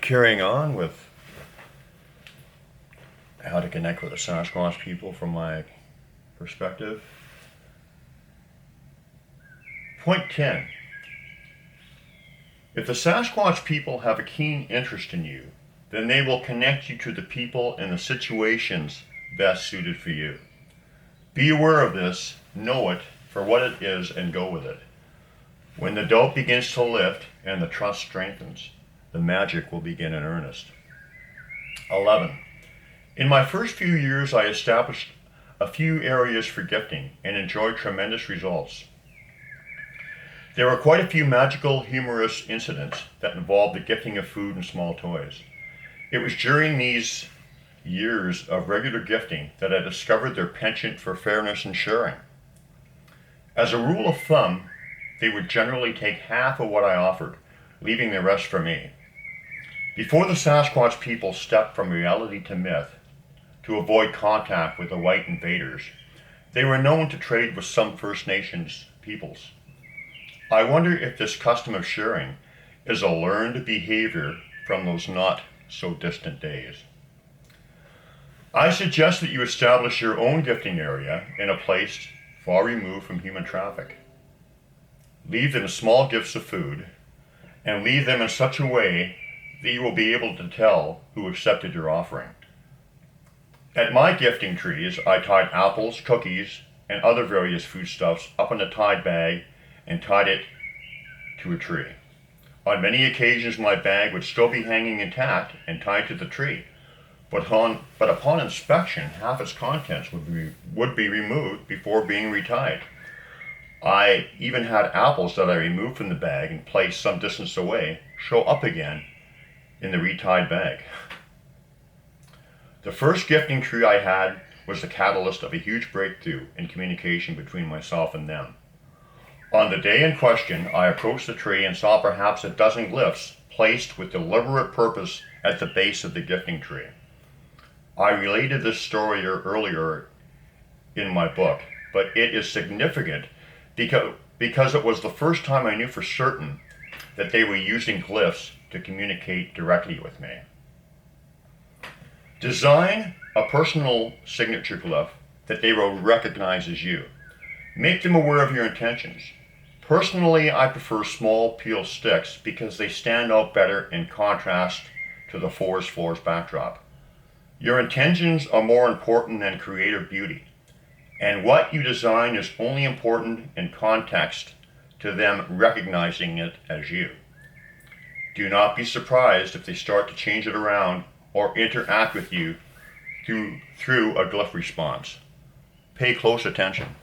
Carrying on with how to connect with the Sasquatch people from my perspective. Point 10. If the Sasquatch people have a keen interest in you, then they will connect you to the people and the situations best suited for you. Be aware of this, know it for what it is, and go with it. When the doubt begins to lift and the trust strengthens, the magic will begin in earnest. 11. In my first few years, I established a few areas for gifting and enjoyed tremendous results. There were quite a few magical, humorous incidents that involved the gifting of food and small toys. It was during these years of regular gifting that I discovered their penchant for fairness and sharing. As a rule of thumb, they would generally take half of what I offered, leaving the rest for me. Before the Sasquatch people stepped from reality to myth to avoid contact with the white invaders, they were known to trade with some First Nations peoples. I wonder if this custom of sharing is a learned behavior from those not so distant days. I suggest that you establish your own gifting area in a place far removed from human traffic. Leave them small gifts of food, and leave them in such a way that you will be able to tell who accepted your offering. At my gifting trees, I tied apples, cookies, and other various foodstuffs up in a tied bag and tied it to a tree. On many occasions, my bag would still be hanging intact and tied to the tree, but upon inspection, half its contents would be removed before being retied. I even had apples that I removed from the bag and placed some distance away show up again in the retied bag. The first gifting tree I had was the catalyst of a huge breakthrough in communication between myself and them. On the day in question, I approached the tree and saw perhaps a dozen glyphs placed with deliberate purpose at the base of the gifting tree. I related this story earlier in my book, but it is significant because it was the first time I knew for certain that they were using glyphs to communicate directly with me. Design a personal signature glyph that they will recognize as you. Make them aware of your intentions. Personally, I prefer small peel sticks because they stand out better in contrast to the forest floor's backdrop. Your intentions are more important than creative beauty, and what you design is only important in context to them recognizing it as you. Do not be surprised if they start to change it around or interact with you through a glyph response. Pay close attention.